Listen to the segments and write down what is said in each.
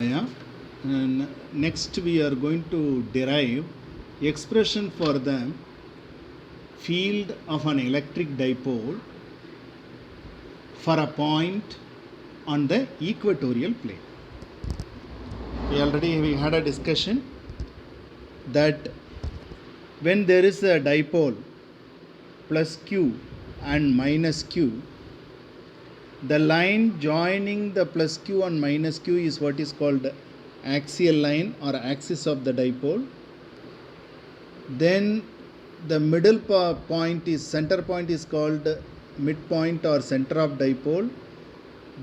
Yeah. And next we are going to derive expression for the field of an electric dipole for a point on the equatorial plane. We had a discussion that when there is a dipole plus q and minus q, the line joining the plus q and minus q is what is called axial line or axis of the dipole. Then the middle point is center point is called midpoint or center of dipole.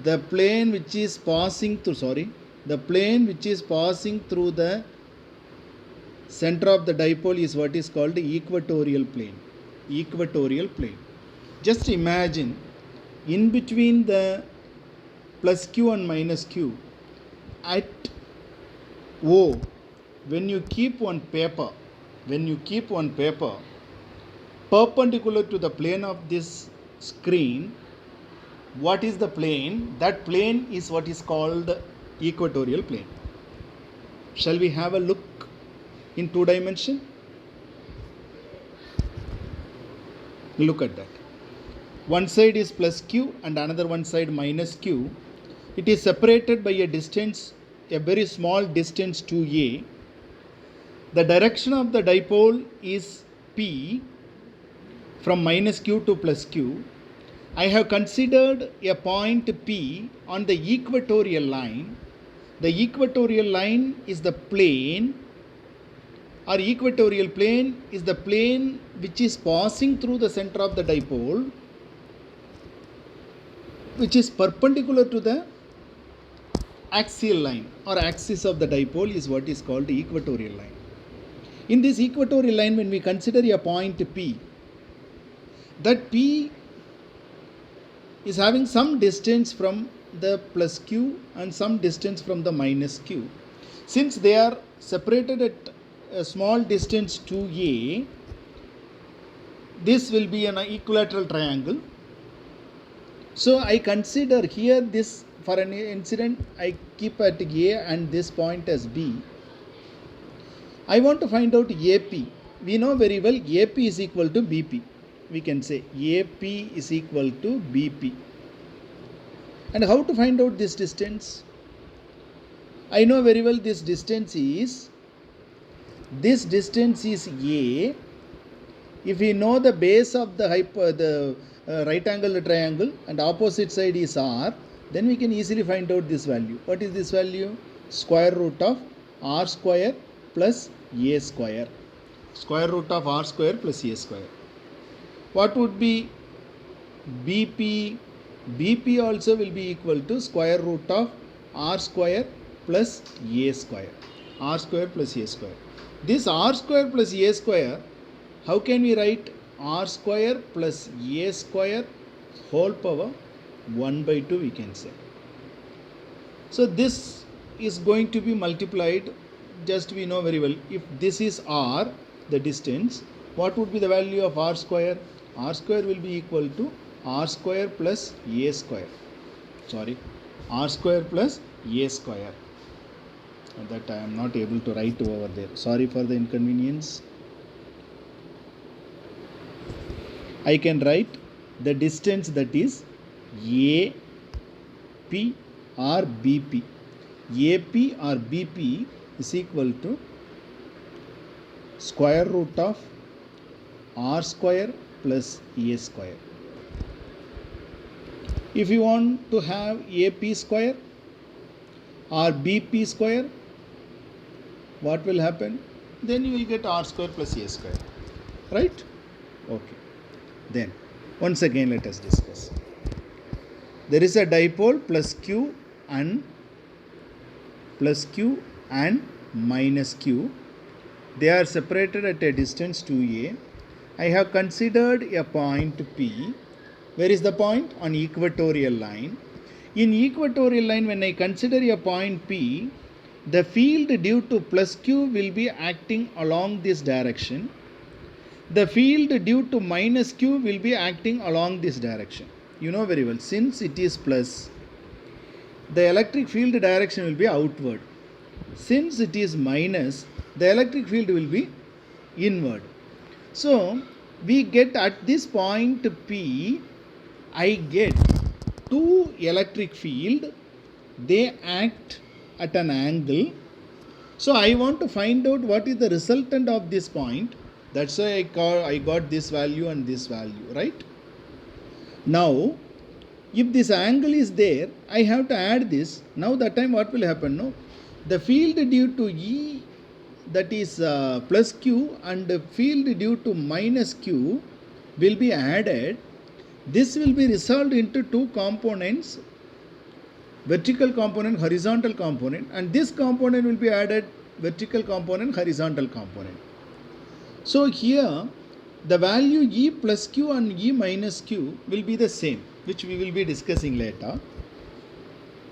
The plane which is passing through the center of the dipole is what is called equatorial plane. Just imagine in between the plus q and minus q at O, when you keep one paper perpendicular to the plane of this screen, what is the plane? That plane is what is called equatorial plane. Shall we have a look in 2 dimension? Look at that. One side is plus q and another one side minus q. It is separated by a distance, a very small distance 2a. The direction of the dipole is p from minus q to plus q. I have considered a point P on the equatorial line. The equatorial line is the plane, or equatorial plane is the plane which is passing through the center of the dipole, which is perpendicular to the axial line or axis of the dipole is what is called the equatorial line. In this equatorial line, when we consider a point P, that P is having some distance from the plus q and some distance from the minus q. Since they are separated at a small distance 2a, this will be an equilateral triangle. So I consider here this, for an incident I keep at a and this point as b. I want to find out AP. We know very well AP is equal to BP. We can say AP is equal to BP. And how to find out this distance? I know very well this distance is A. If we know the base of the right angle triangle and opposite side is R, then we can easily find out this value. What is this value? Square root of R square plus A square. Square root of R square plus A square. What would be BP? BP also will be equal to square root of R square plus A square. R square plus A square. This R square plus A square, how can we write? R square plus A square whole power 1 by 2 we can say. So this is going to be multiplied, just we know very well, if this is R, the distance, what would be the value of R square? R square will be equal to R square plus A square. R square plus A square. That I am not able to write over there. Sorry for the inconvenience. I can write the distance, that is AP or BP. AP or BP is equal to square root of R square plus A square. If you want to have AP square or BP square, what will happen? Then you will get R square plus A square. Right? Okay. Then once again let us discuss. There is a dipole plus q and minus q. They are separated at a distance 2a. I have considered a point P. Where is the point? On equatorial line. In equatorial line, when I consider a point P, the field due to plus q will be acting along this direction. The field due to minus q will be acting along this direction. You know very well, since it is plus, the electric field direction will be outward. since it is minus, the electric field will be inward. So we get at this point P, I get two electric field, they act at an angle. So I want to find out what is the resultant of this point. That's why I got this value and this value, right? Now, if this angle is there, I have to add this. Now that time what will happen? No, the field due to E, that is plus Q, and the field due to minus Q will be added. This will be resolved into two components, vertical component, horizontal component, and this component will be added, vertical component, horizontal component. So here the value E plus Q and E minus Q will be the same, which we will be discussing later.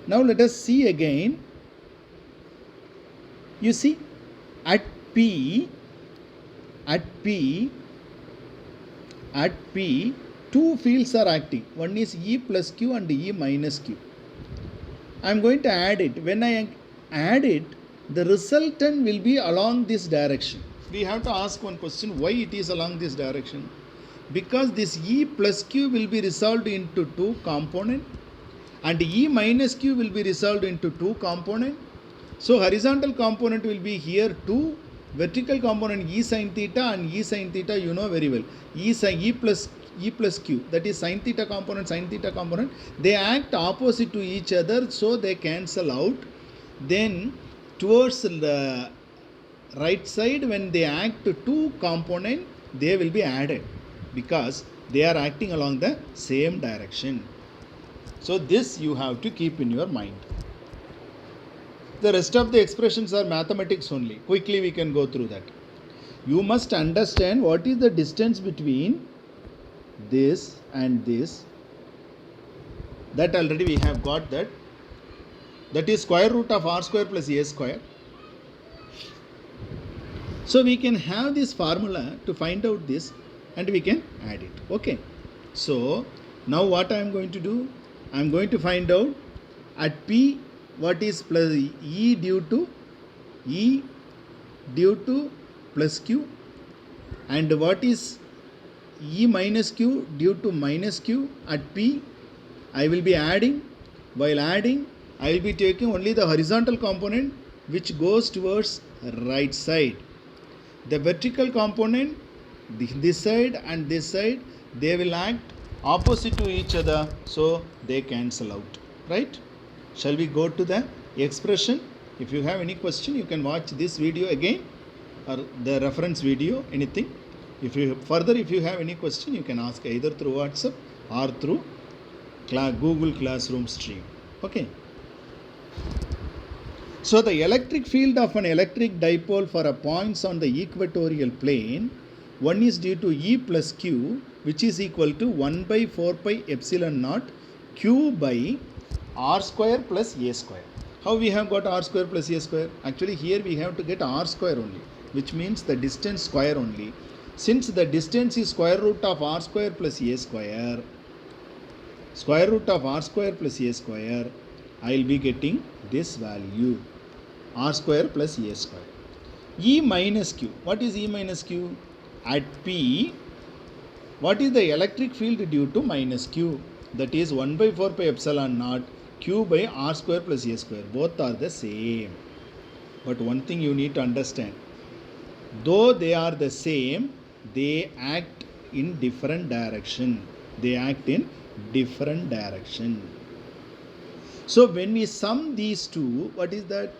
Now let us see again. You see, at P, two fields are acting. One is E plus Q and E minus Q. I am going to add it. When I add it, the resultant will be along this direction. We have to ask one question, why it is along this direction? Because this E plus Q will be resolved into two components and E minus Q will be resolved into two components. So horizontal component will be here 2, vertical component E sin theta, and E sin theta you know very well. E plus Q, that is sin theta component, they act opposite to each other, so they cancel out. Then towards the right side, when they act two component, they will be added because they are acting along the same direction. So this you have to keep in your mind. The rest of the expressions are mathematics only. Quickly we can go through that. You must understand what is the distance between this and this. That already we have got that. That is square root of r square plus a square. So we can have this formula to find out this and we can add it. Okay. So now what I am going to do? I am going to find out at P what is plus E due to plus Q, and what is E minus Q due to minus Q at P. I will be adding. While adding, I will be taking only the horizontal component which goes towards right side. The vertical component, this side and this side, they will act opposite to each other, so they cancel out, right? Shall we go to the expression? If you have any question, you can watch this video again or the reference video, anything. If you have any question, you can ask either through WhatsApp or through Google Classroom stream. Okay. So the electric field of an electric dipole for a points on the equatorial plane, one is due to E plus Q, which is equal to 1 by 4 pi epsilon naught Q by r square plus a square. How we have got r square plus a square? Actually here we have to get r square only, which means the distance square only. Since the distance is square root of r square plus a square, square root of r square plus a square, I will be getting this value, r square plus a square. E minus Q. What is E minus Q? At P, what is the electric field due to minus Q? That is 1 by 4 pi epsilon naught Q by r square plus a square. Both are the same. But one thing you need to understand. Though they are the same, they act in different direction. They act in different direction. So when we sum these two, what is that?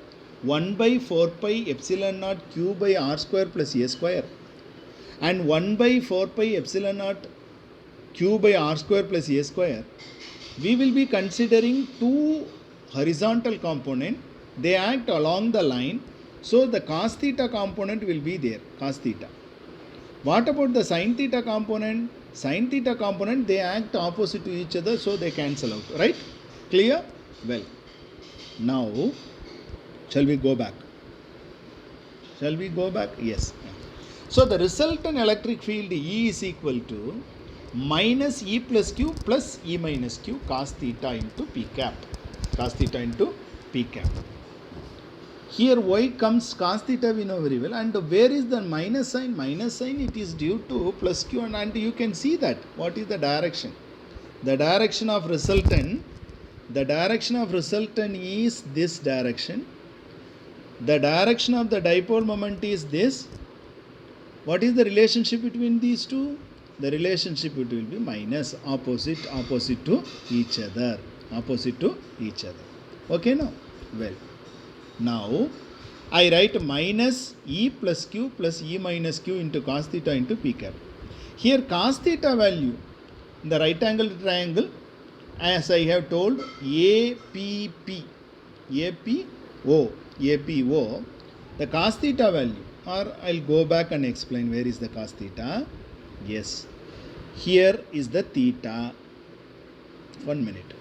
1 by 4 pi epsilon naught Q by r square plus a square and 1 by 4 pi epsilon naught Q by r square plus a square. We will be considering two horizontal components. They act along the line. So the cos theta component will be there, cos theta. What about the sin theta component? Sin theta component, they act opposite to each other, so they cancel out, right? Clear? Well, now, shall we go back? Shall we go back? Yes. So the resultant electric field E is equal to minus E plus Q plus E minus Q cos theta into P cap. Cos theta into P cap. Here y comes cos theta, we know very well. And where is the minus sign? Minus sign, it is due to plus q, and you can see that. What is the direction? The direction of resultant is this direction. The direction of the dipole moment is this. What is the relationship between these two? The relationship it will be minus, opposite to each other. Okay, now? Well, now I write minus e plus q plus e minus q into cos theta into p cap. Here cos theta value in the right angle triangle, as I have told, APO, the cos theta value, or I'll go back and explain where is the cos theta. Yes, here is the theta. 1 minute.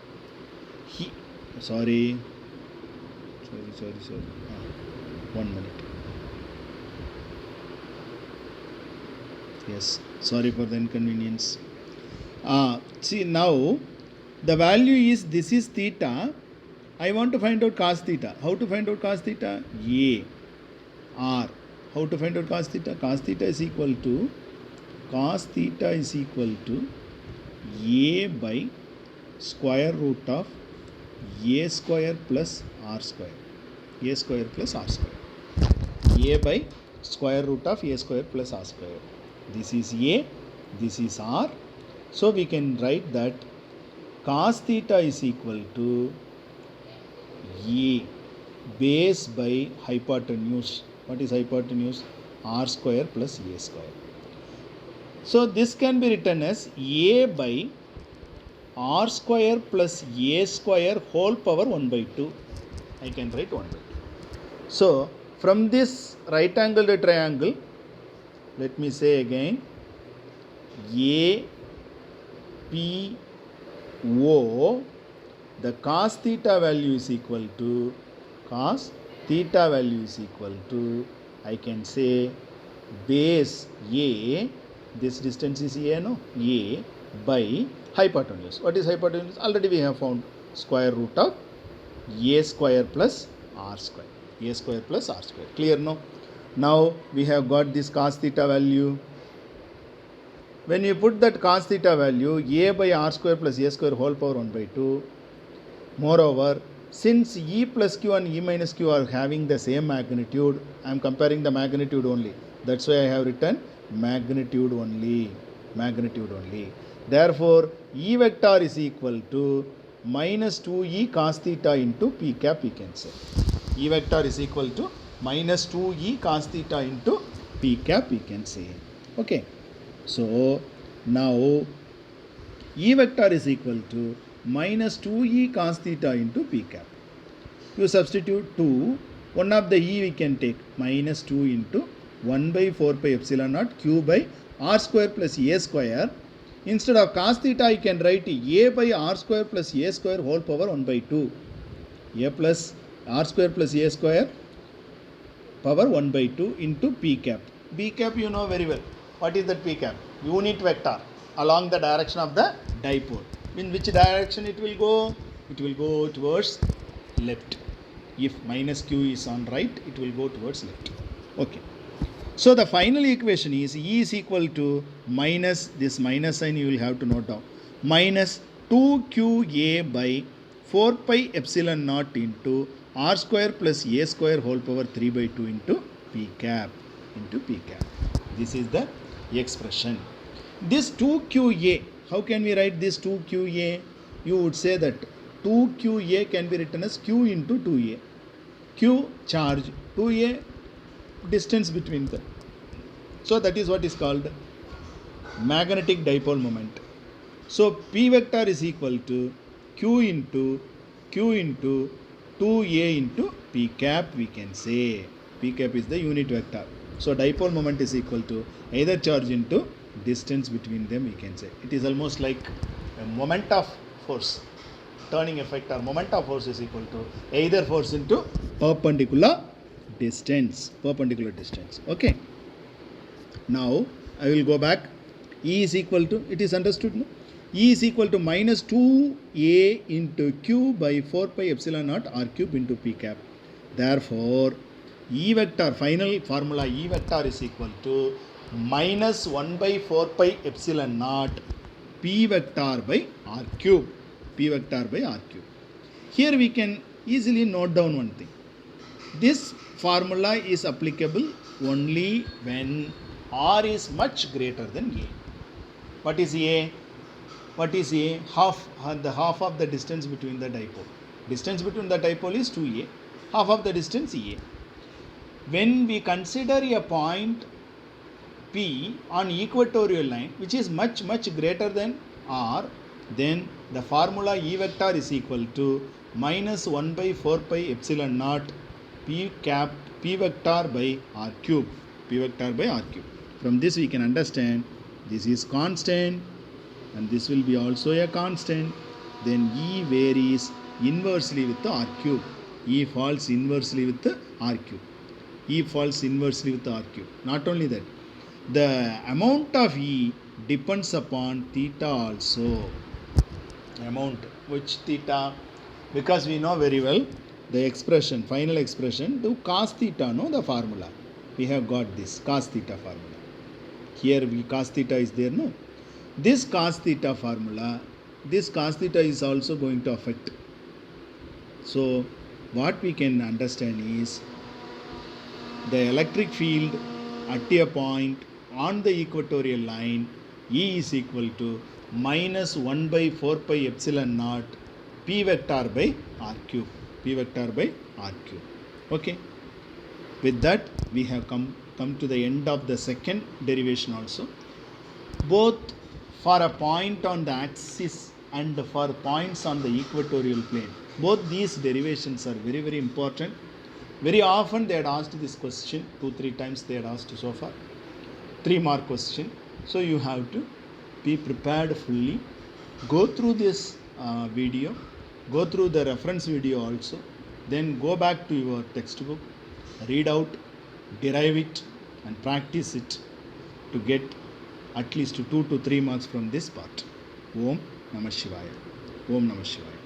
Sorry. 1 minute. Yes, sorry for the inconvenience. See, now the value is, this is theta. I want to find out cos theta. How to find out cos theta? A R. How to find out cos theta? Cos theta is equal to A by square root of A square plus R square. A square plus R square. A by square root of A square plus R square. This is A, this is R. So we can write that cos theta is equal to A base by hypotenuse. What is hypotenuse? R square plus A square. So this can be written as A by R square plus A square whole power 1 by 2. I can write 1 by 2. So from this right angled triangle, let me say again, APO, the cos theta value is equal to, I can say, base A, this distance is A, no? A by hypotenuse. What is hypotenuse? Already we have found, square root of A square plus R square. A square plus R square. Clear, no? Now we have got this cos theta value. When you put that cos theta value, A by R square plus A square whole power 1 by 2. Moreover, since E plus Q and E minus Q are having the same magnitude, I am comparing the magnitude only. That's why I have written magnitude only. Therefore, E vector is equal to minus 2E cos theta into P cap, we can say. E vector is equal to minus 2E cos theta into P cap, we can say. Okay. So, now E vector is equal to minus 2E cos theta into P cap. You substitute 2, one of the E we can take, minus 2 into 1 by 4 pi epsilon naught Q by R square plus A square. Instead of cos theta, I can write A by R square plus A square whole power 1 by 2. A plus R square plus A square power 1 by 2 into P cap. P cap you know very well. What is that P cap? Unit vector along the direction of the dipole. In which direction it will go? It will go towards left. If minus Q is on right, it will go towards left. Okay. So the final equation is E is equal to minus, this minus sign you will have to note down, minus 2QA by 4 pi epsilon naught into R square plus A square whole power 3 by 2 into P cap. This is the expression. This 2QA, how can we write this 2QA? You would say that 2QA can be written as Q into 2A. Q charge, 2A distance between them. So that is what is called magnetic dipole moment. So P vector is equal to Q into 2A into P cap, we can say. P cap is the unit vector. So dipole moment is equal to either charge into distance between them, we can say. It is almost like a moment of force. Turning effect or moment of force is equal to either force into perpendicular distance. Okay. Now I will go back. E is equal to, it is understood, no? E is equal to minus 2A into Q by 4 pi epsilon naught R cube into P cap. Therefore, E vector, final formula E vector is equal to minus 1 by 4 pi epsilon naught P vector by R cube. P vector by R cube. Here we can easily note down one thing. This formula is applicable only when R is much greater than A. What is A? What is A? The half of the distance between the dipole. Distance between the dipole is 2A. Half of the distance A. When we consider a point P on equatorial line which is much greater than R, then the formula E vector is equal to minus 1 by 4 pi epsilon naught P vector by R cube. P vector by R cube. From this we can understand this is constant and this will be also a constant. Then E varies inversely with the R cube. E falls inversely with the R cube. E falls inversely with the R cube. Not only that, the amount of E depends upon theta also. Amount, which theta? Because we know very well the expression, final expression to cos theta, no, the formula. We have got this cos theta formula. Here cos theta is there, no? This cos theta formula, this cos theta is also going to affect. So what we can understand is the electric field at a point on the equatorial line E is equal to minus 1 by 4 pi epsilon naught P vector by R cube. P vector by R cube. Okay. With that we have come to the end of the second derivation also. Both for a point on the axis and for points on the equatorial plane. Both these derivations are very important. Very often they had asked this question, 2-3 times they had asked so far. 3-mark question. So you have to be prepared fully. Go through this video. Go through the reference video also. Then go back to your textbook. Read out, derive it and practice it to get at least 2 to 3 marks from this part. Om Namah Shivaya. Om Namah Shivaya.